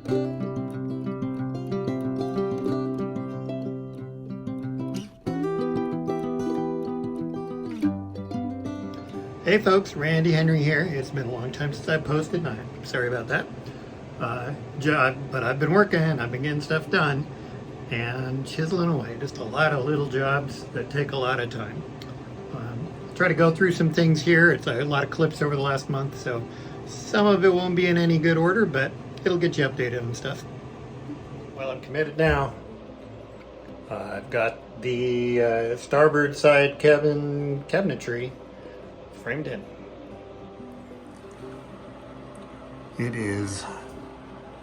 Hey folks, Randy Henry here. It's been a long time since I posted, and I'm sorry about that. But I've been working, I've been getting stuff done, and chiseling away. Just a lot of little jobs that take a lot of time. Try to go through some things here. It's a lot of clips over the last month, so some of it won't be in any good order, but it'll get you updated on stuff. Well, I'm committed now. I've got the starboard side cabinetry framed in. It is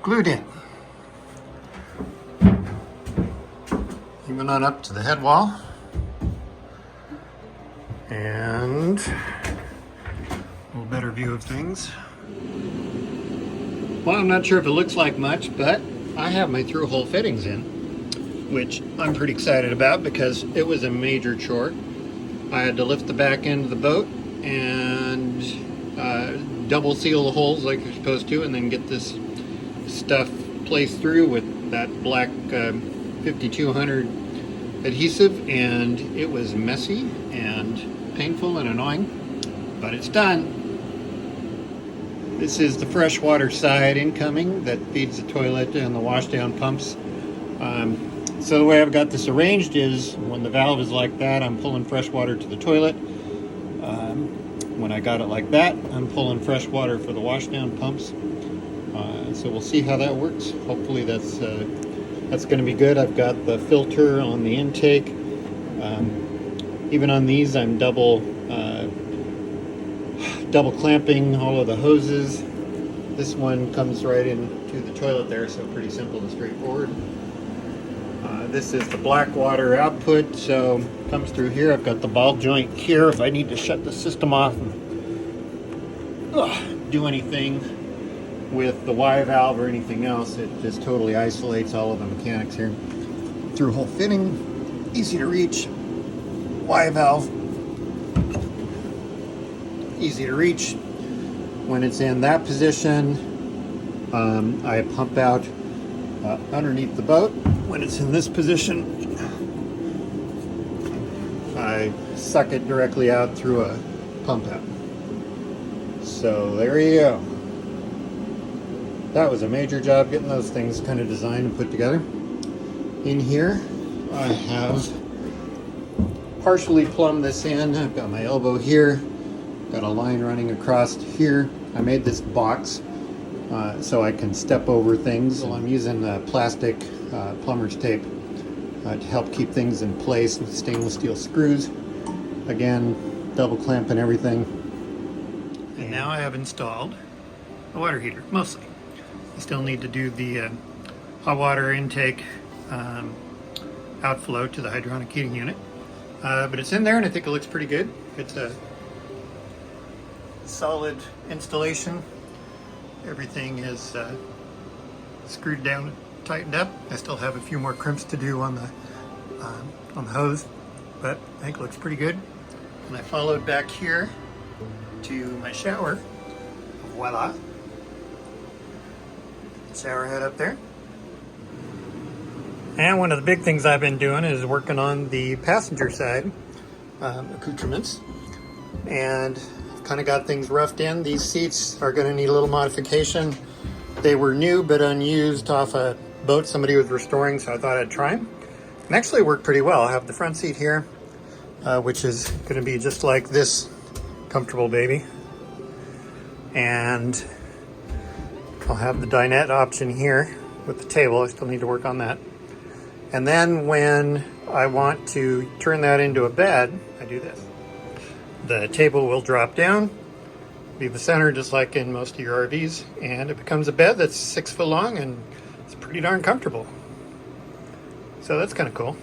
glued in. Even on up to the head wall. And a little better view of things. Well, I'm not sure if it looks like much, but I have my through-hole fittings in, which I'm pretty excited about because it was a major chore. I had to lift the back end of the boat and double seal the holes like you're supposed to, and then get this stuff placed through with that black 5200 adhesive, and it was messy and painful and annoying, but it's done. This is the freshwater side incoming that feeds the toilet and the washdown pumps. So the way I've got this arranged is when the valve is like that, I'm pulling fresh water to the toilet. When I got it like that, I'm pulling fresh water for the washdown pumps. So we'll see how that works. Hopefully that's going to be good. I've got the filter on the intake. Even on these, I'm double clamping all of the hoses. This one comes right into the toilet there, so pretty simple and straightforward. This is the black water output, so it comes through here. I've got the ball joint here if I need to shut the system off and do anything with the Y valve or anything else. It just totally isolates all of the mechanics here. Through hole fitting, easy to reach. Y valve, easy to reach. When it's in that position, I pump out underneath the boat. When it's in this position, I suck it directly out through a pump out. So there you go. That was a major job getting those things kind of designed and put together. In here, I have partially plumbed this in. I've got my elbow here, got a line running across here. I made this box so I can step over things. So I'm using plastic plumber's tape to help keep things in place with stainless steel screws. Again, double clamping everything. And now I have installed a water heater, mostly. I still need to do the hot water intake outflow to the hydronic heating unit. But it's in there and I think it looks pretty good. It's a solid installation. Everything is screwed down and tightened up. I still have a few more crimps to do on the hose, but I think it looks pretty good. And I followed back here to my shower. Voila. Shower head up there. And one of the big things I've been doing is working on the passenger side accoutrements, and kind of got things roughed in. These seats are going to need a little modification. They were new but unused off a boat somebody was restoring, so I thought I'd try them. And actually worked pretty well. I have the front seat here, which is going to be just like this comfortable baby. And I'll have the dinette option here with the table. I still need to work on that. And then when I want to turn that into a bed, I do this. The table will drop down, be the center just like in most of your RVs, and it becomes a bed that's 6 foot long and it's pretty darn comfortable. So that's kind of cool.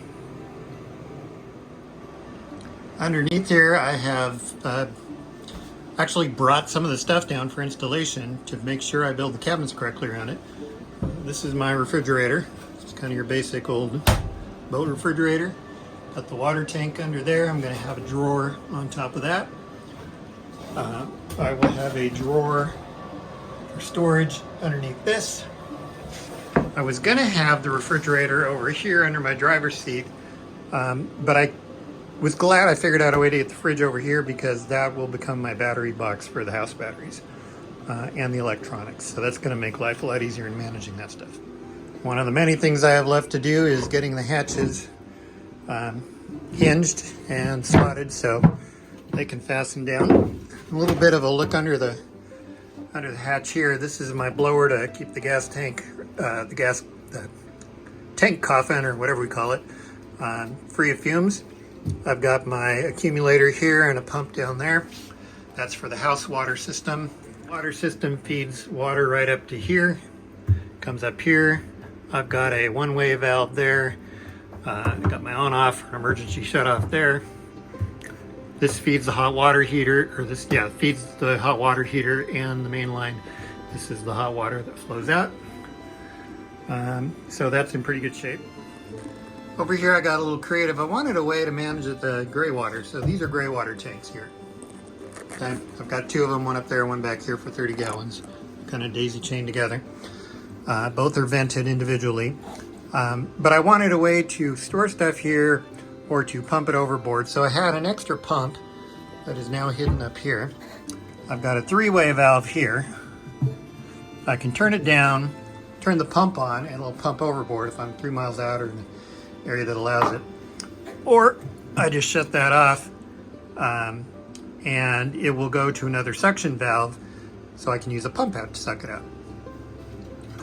Underneath here I have actually brought some of the stuff down for installation to make sure I build the cabinets correctly around it. This is my refrigerator. It's kind of your basic old boat refrigerator. Got the water tank under there. I'm going to have a drawer on top of that. I will have a drawer for storage underneath this. I was gonna have the refrigerator over here under my driver's seat, but I was glad I figured out a way to get the fridge over here because that will become my battery box for the house batteries and the electronics. So that's gonna make life a lot easier in managing that stuff. One of the many things I have left to do is getting the hatches hinged and slotted so they can fasten down. A little bit of a look under the hatch here. This is my blower to keep the gas tank, the tank coffin or whatever we call it, free of fumes. I've got my accumulator here and a pump down there. That's for the house water system. Water system feeds water right up to here, comes up here. I've got a one-way valve there. I've got my on-off emergency shut-off there. This feeds the hot water heater, or this, yeah, feeds the hot water heater and the main line. This is the hot water that flows out. So that's in pretty good shape. Over here I got a little creative. I wanted a way to manage the gray water. So these are gray water tanks here. Okay. I've got two of them, one up there, one back here for 30 gallons. Kind of daisy chained together. Both are vented individually. But I wanted a way to store stuff here or to pump it overboard. So I had an extra pump that is now hidden up here. I've got a three-way valve here. I can turn it down, turn the pump on, and it'll pump overboard if I'm 3 miles out or in an area that allows it. Or I just shut that off and it will go to another suction valve so I can use a pump out to suck it out.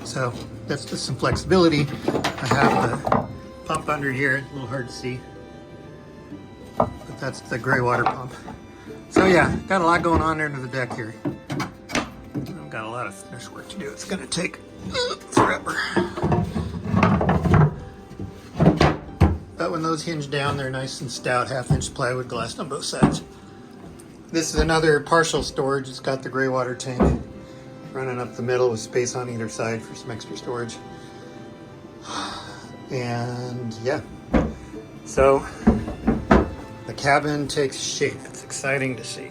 So that's just some flexibility. I have the pump under here, a little hard to see, but that's the gray water pump. So yeah, got a lot going on under the deck here. I've got a lot of finish work to do. It's gonna take forever. But when those hinge down, they're nice and stout, 1/2-inch plywood glassed on both sides. This is another partial storage. It's got the gray water tank running up the middle with space on either side for some extra storage. And yeah, so the cabin takes shape. It's exciting to see.